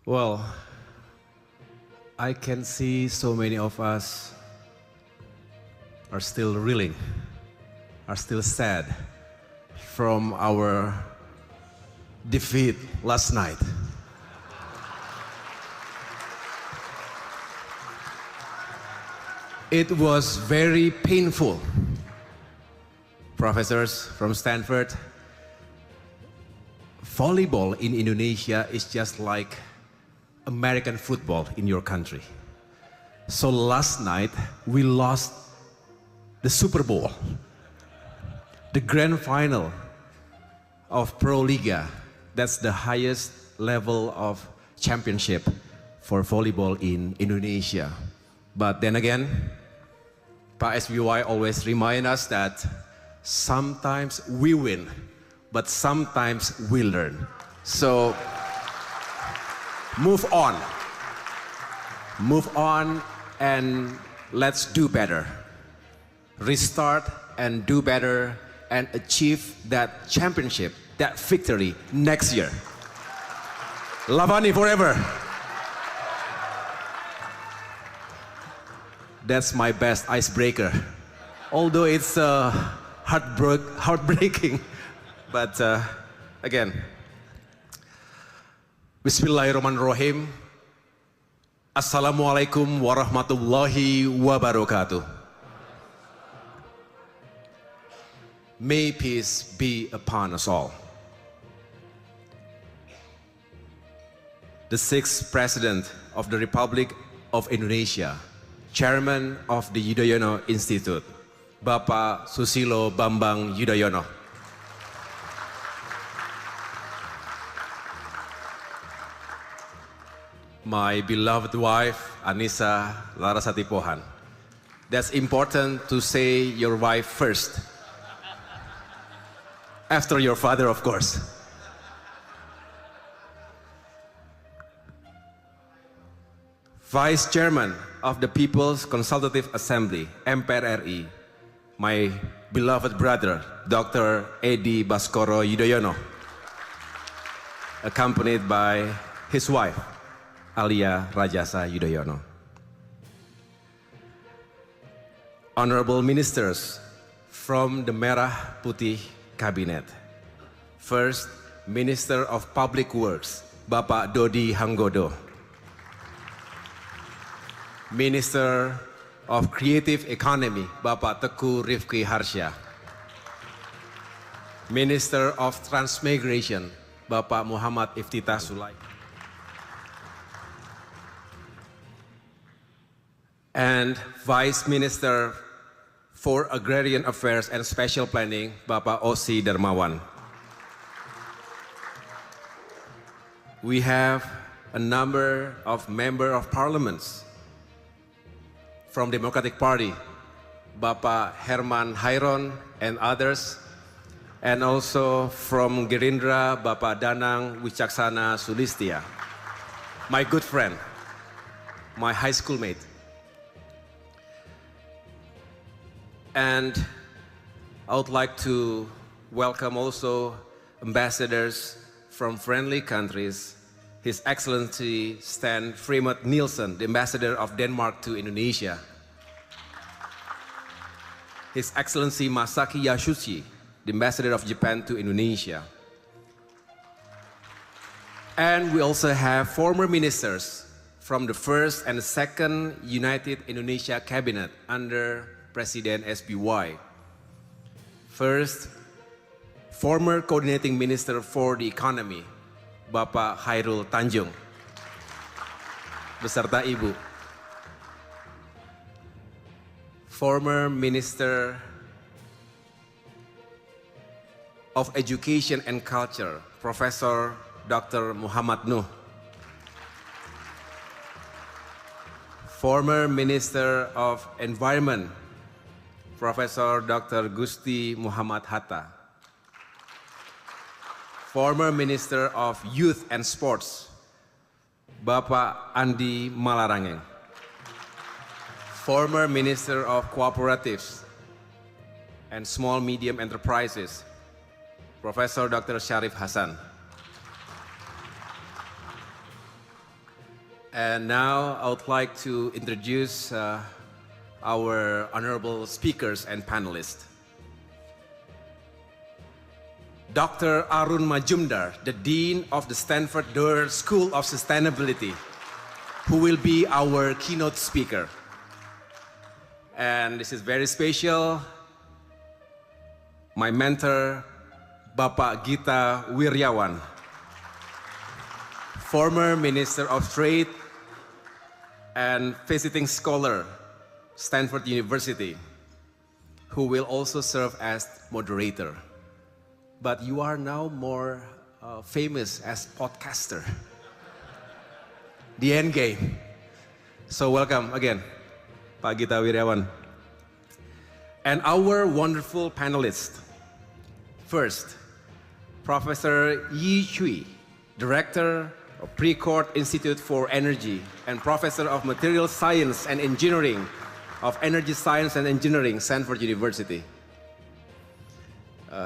Well, I can see so many of us are still reeling, are still sad from our defeat last night. It was very painful. Professors from Stanford, volleyball in Indonesia is just like American football in your country. So last night we lost the Super Bowl, the grand final of Pro Liga. That's the highest level of championship for volleyball in Indonesia. But then again, Pak SBY always remind us that sometimes we win, but sometimes we learn. So move on and let's do better. Restart and do better and achieve that championship, that victory next year. Lavani forever. That's my best icebreaker. Although it's heartbreaking, but again, Bismillahirrahmanirrahim. Assalamualaikum warahmatullahi wabarakatuh. May peace be upon us all. The sixth President of the Republic of Indonesia, Chairman of the Yudhoyono Institute, Bapak Susilo Bambang Yudhoyono. My beloved wife, Anissa Larasati Pohan. That's important to say your wife first. After your father, of course. Vice Chairman of the People's Consultative Assembly, MPR RI, my beloved brother, Dr. Edi Baskoro Yudhoyono, accompanied by his wife, Alia Rajasa Yudhoyono. Honorable Ministers from the Merah Putih Cabinet. First, Minister of Public Works, Bapak Dodi Hanggodo. Minister of Creative Economy, Bapak Teguh Rifki Harsha. Minister of Transmigration, Bapak Muhammad Iftitah Sulaiman. And Vice Minister for Agrarian Affairs and Special Planning, Bapak Osi Darmawan. We have a number of Member of Parliaments from Democratic Party, Bapak Herman Hairon and others, and also from Gerindra, Bapak Danang Wicaksana Sulistia, my good friend, my high school mate. And I would like to welcome also ambassadors from friendly countries, His Excellency Stan Fremont Nielsen, the Ambassador of Denmark to Indonesia. His Excellency Masaki Yasushi, the Ambassador of Japan to Indonesia. And we also have former ministers from the first and the second United Indonesia Cabinet under President SBY. First, former Coordinating Minister for the Economy, Bapak Hairul Tanjung, beserta Ibu. Former Minister of Education and Culture, Professor Dr. Muhammad Nuh. Former Minister of Environment, Professor Dr. Gusti Muhammad Hatta. Former Minister of Youth and Sports, Bapak Andi Malarangeng. Former Minister of Cooperatives and Small Medium Enterprises, Professor Dr. Syarif Hasan. And now I would like to introduce our honorable speakers and panelists. Dr. Arun Majumdar, the Dean of the Stanford Doerr School of Sustainability, who will be our keynote speaker. And this is very special. My mentor, Bapak Gita Wirjawan, former Minister of Trade and visiting scholar, Stanford University, who will also serve as moderator. But you are now more famous as podcaster. The end game. So welcome again, Pak Gita Wirjawan. And our wonderful panelists. First, Professor Yi Chui, Director of Precourt Institute for Energy and Professor of Material Science and Engineering of Energy Science and Engineering, Stanford University.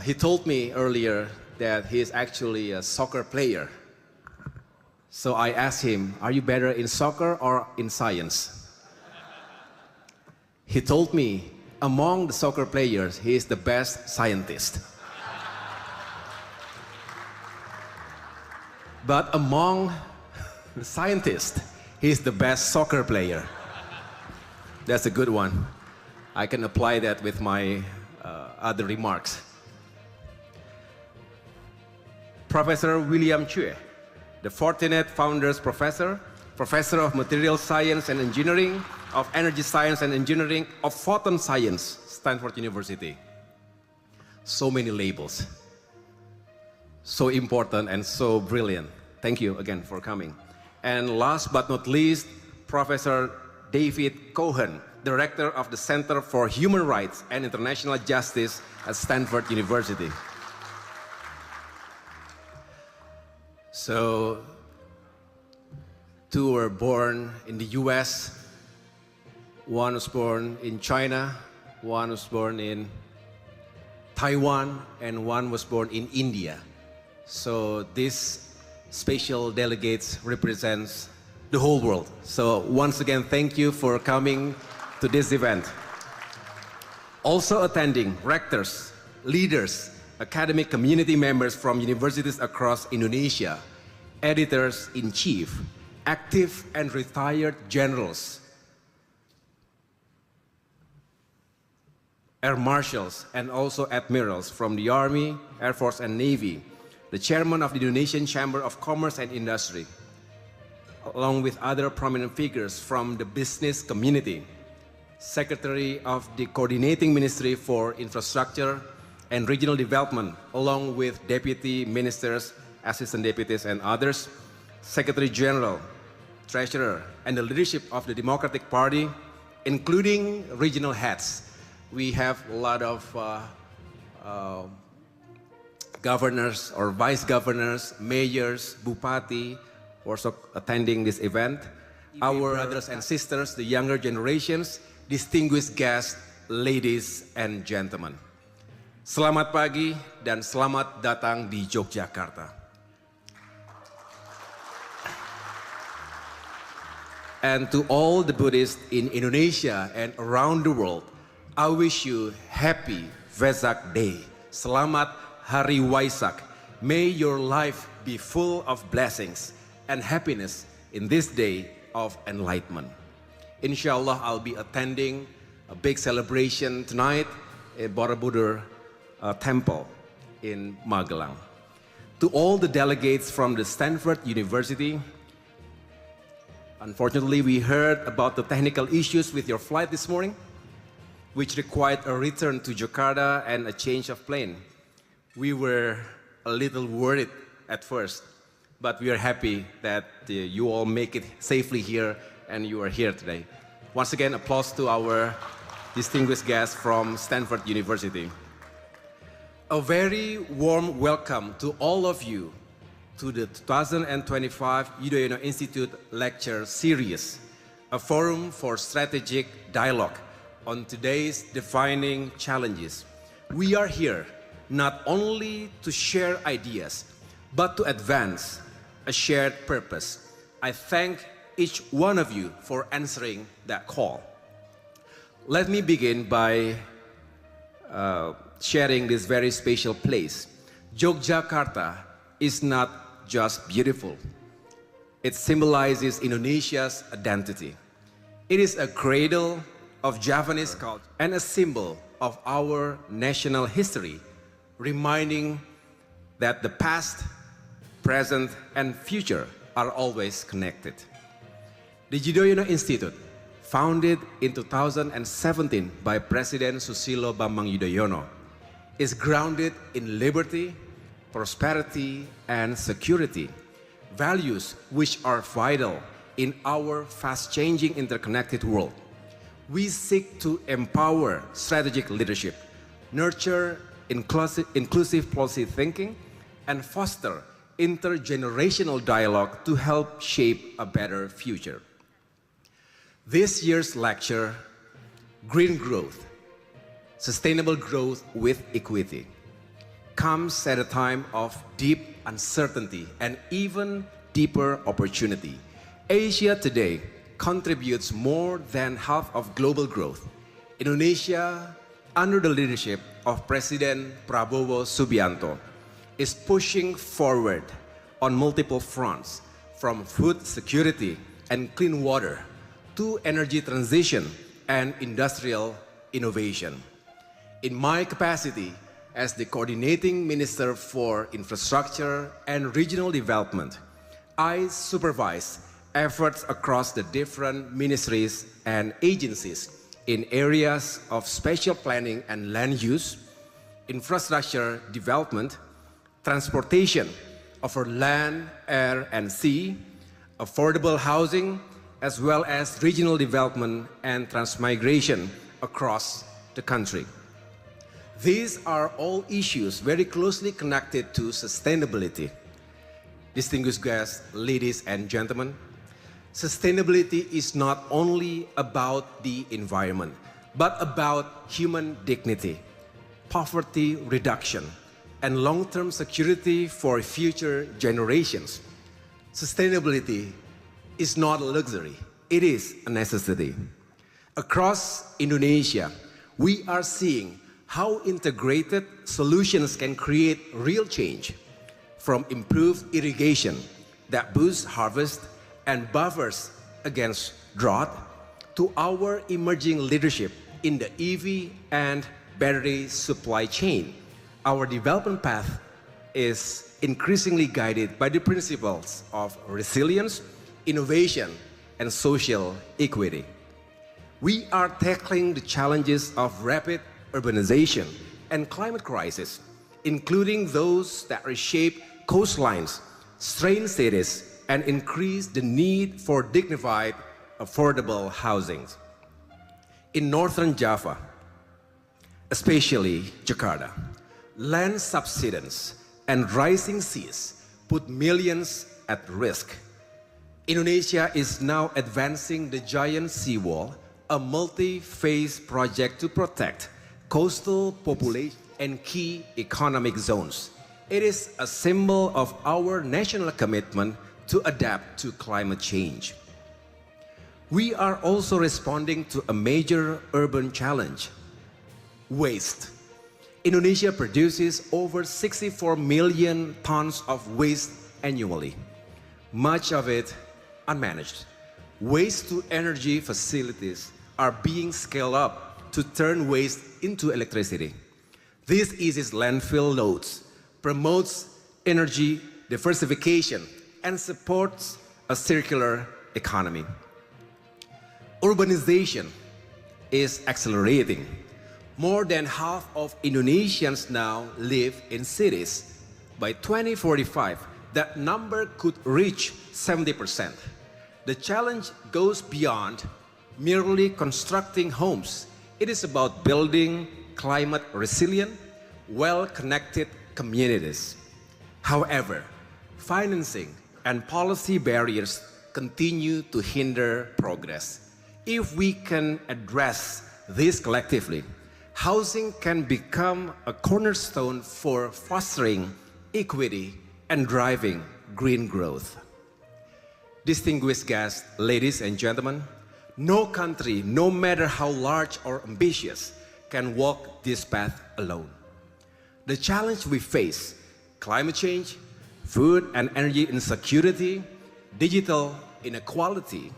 He told me earlier that he is actually a soccer player. So I asked him, are you better in soccer or in science? He told me, among the soccer players, he is the best scientist. But among the scientists, he is the best soccer player. That's a good one. I can apply that with my other remarks. Professor William Chue, the Fortinet Founders Professor, Professor of Material Science and Engineering, of Energy Science and Engineering, of Photon Science, Stanford University. So many labels. So important and so brilliant. Thank you again for coming. And last but not least, Professor David Cohen, Director of the Center for Human Rights and International Justice at Stanford University. So, two were born in the US, one was born in China, one was born in Taiwan, and one was born in India. So these special delegates represents the whole world. So once again, thank you for coming to this event. Also attending, rectors, leaders, academic community members from universities across Indonesia, editors-in-chief, active and retired generals, air marshals, and also admirals from the Army, Air Force, and Navy, the chairman of the Indonesian Chamber of Commerce and Industry, along with other prominent figures from the business community, Secretary of the Coordinating Ministry for Infrastructure and Regional Development, along with deputy ministers, assistant deputies, and others, Secretary General, Treasurer, and the leadership of the Democratic Party, including regional heads. We have a lot of governors or vice governors, mayors, bupati, also attending this event. Our brothers and sisters, the younger generations, distinguished guests, ladies and gentlemen. Selamat pagi dan selamat datang di Yogyakarta. And to all the Buddhists in Indonesia and around the world, I wish you happy Vesak Day. Selamat Hari Waisak. May your life be full of blessings and happiness in this day of enlightenment. Inshallah, I'll be attending a big celebration tonight in Borobudur Temple in Magelang. To all the delegates from the Stanford University, unfortunately, we heard about the technical issues with your flight this morning, which required a return to Jakarta and a change of plane. We were a little worried at first, but we are happy that you all make it safely here and you are here today. Once again, applause to our distinguished guests from Stanford University. A very warm welcome to all of you to the 2025 Yudhoyono Institute Lecture Series, a forum for strategic dialogue on today's defining challenges. We are here not only to share ideas, but to advance a shared purpose. I thank each one of you for answering that call. Let me begin by sharing this very special place. Yogyakarta is not just beautiful. It symbolizes Indonesia's identity. It is a cradle of Javanese culture and a symbol of our national history, reminding that the past, present, and future are always connected. The Yudhoyono Institute, founded in 2017 by President Susilo Bambang Yudhoyono, is grounded in liberty, prosperity, and security, values which are vital in our fast-changing interconnected world. We seek to empower strategic leadership, nurture inclusive policy thinking, and foster intergenerational dialogue to help shape a better future. This year's lecture, Green Growth, Sustainable Growth with Equity, comes at a time of deep uncertainty and even deeper opportunity. Asia today contributes more than half of global growth. Indonesia, under the leadership of President Prabowo Subianto, is pushing forward on multiple fronts, from food security and clean water to energy transition and industrial innovation. In my capacity as the Coordinating Minister for Infrastructure and Regional Development, I supervise efforts across the different ministries and agencies in areas of spatial planning and land use, infrastructure development, transportation over land, air, and sea, affordable housing, as well as regional development and transmigration across the country. These are all issues very closely connected to sustainability. Distinguished guests, ladies and gentlemen, sustainability is not only about the environment, but about human dignity, poverty reduction, and long-term security for future generations. Sustainability is not a luxury, it is a necessity. Across Indonesia, we are seeing how integrated solutions can create real change, from improved irrigation that boosts harvest and buffers against drought, to our emerging leadership in the EV and battery supply chain. Our development path is increasingly guided by the principles of resilience, innovation, and social equity. We are tackling the challenges of rapid urbanization and climate crisis, including those that reshape coastlines, strain cities, and increase the need for dignified, affordable housing. In northern Java, especially Jakarta, land subsidence and rising seas put millions at risk. Indonesia is now advancing the giant seawall, a multi-phase project to protect coastal population and key economic zones. It is a symbol of our national commitment to adapt to climate change. We are also responding to a major urban challenge: waste. Indonesia produces over 64 million tons of waste annually, much of it unmanaged. Waste-to-energy facilities are being scaled up to turn waste into electricity. This eases landfill loads, promotes energy diversification, and supports a circular economy. Urbanization is accelerating. More than half of Indonesians now live in cities. By 2045, that number could reach 70%. The challenge goes beyond merely constructing homes. It is about building climate-resilient, well-connected communities. However, financing and policy barriers continue to hinder progress. If we can address this collectively, housing can become a cornerstone for fostering equity and driving green growth. distinguished guests, ladies and gentlemen, no country, no matter how large or ambitious, can walk this path alone. The challenge we face, climate change, food and energy insecurity, digital inequality,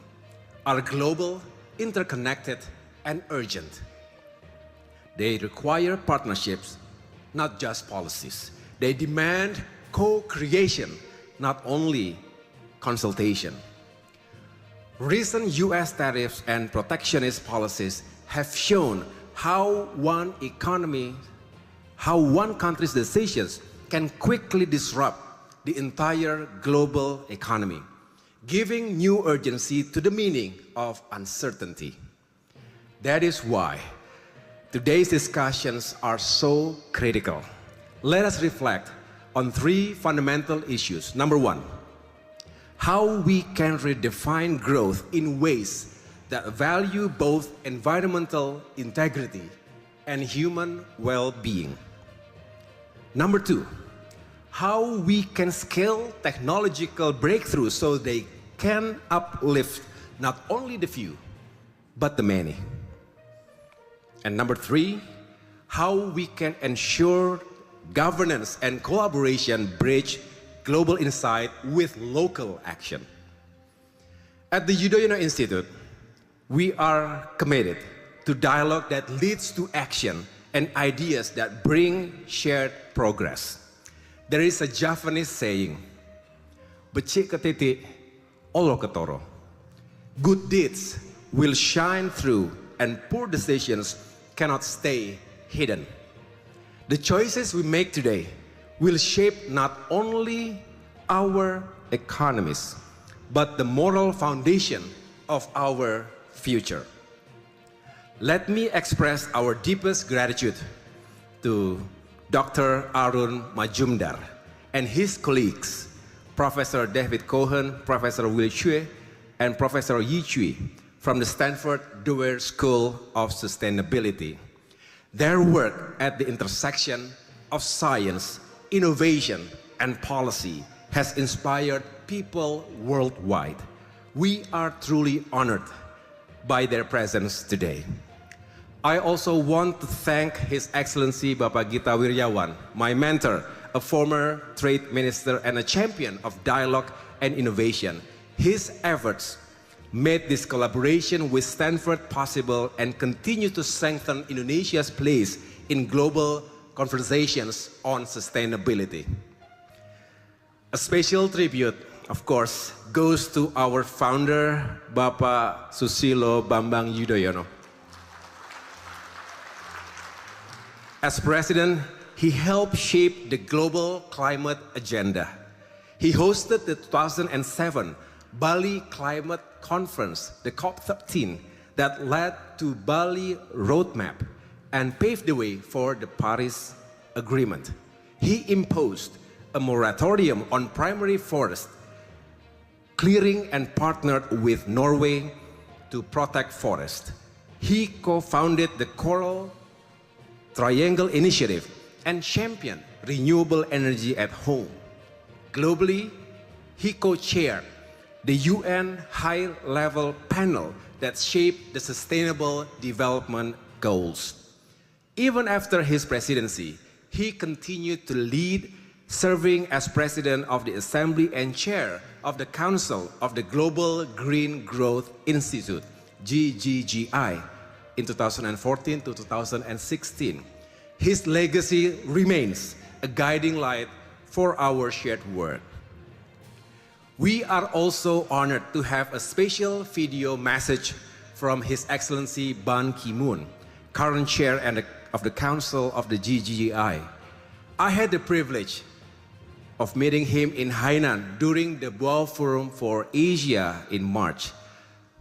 are global, interconnected, and urgent. They require partnerships, not just policies. They demand co-creation, not only consultation. Recent US tariffs and protectionist policies have shown how one country's decisions can quickly disrupt the entire global economy, giving new urgency to the meaning of uncertainty. That is why today's discussions are so critical. Let us reflect on three fundamental issues. Number one, how we can redefine growth in ways that value both environmental integrity and human well-being. Number two, how we can scale technological breakthroughs so they can uplift not only the few, but the many. And number three, how we can ensure governance and collaboration bridge global insight with local action. At the Yudhoyono Institute, we are committed to dialogue that leads to action and ideas that bring shared progress. There is a Japanese saying, "Becik ke titik, olo ke toro." Good deeds will shine through and poor decisions cannot stay hidden. The choices we make today will shape not only our economies, but the moral foundation of our future. Let me express our deepest gratitude to Dr. Arun Majumdar and his colleagues, Professor David Cohen, Professor Will Chue, and Professor Yi Chui from the Stanford Doerr School of Sustainability. Their work at the intersection of science, innovation, and policy has inspired people worldwide. We are truly honored by their presence today. I also want to thank His Excellency Bapak Gita Wirjawan, my mentor, a former trade minister and a champion of dialogue and innovation. His efforts made this collaboration with Stanford possible and continue to strengthen Indonesia's place in global conversations on sustainability. A special tribute, of course, goes to our founder, Bapak Susilo Bambang Yudhoyono. As president, he helped shape the global climate agenda. He hosted the 2007 Bali Climate Conference, the COP13, that led to Bali Roadmap and paved the way for the Paris Agreement. He imposed a moratorium on primary forest clearing and partnered with Norway to protect forest. He co-founded the Coral Triangle Initiative and championed renewable energy at home. Globally, he co-chaired the UN high-level panel that shaped the Sustainable Development Goals. Even after his presidency, he continued to lead, serving as president of the Assembly and chair of the Council of the Global Green Growth Institute, GGGI, in 2014 to 2016. His legacy remains a guiding light for our shared work. We are also honored to have a special video message from His Excellency Ban Ki-moon, current chair of the Council of the GGGI. I had the privilege of meeting him in Hainan during the World Forum for Asia in March.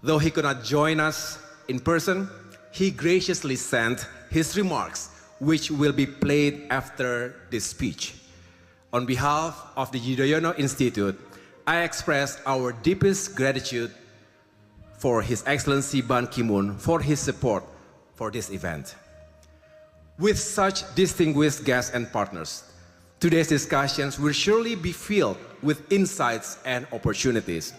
Though he could not join us in person, he graciously sent his remarks, which will be played after this speech. On behalf of the Yudhoyono Institute, I express our deepest gratitude for His Excellency Ban Ki-moon for his support for this event. With such distinguished guests and partners, today's discussions will surely be filled with insights and opportunities.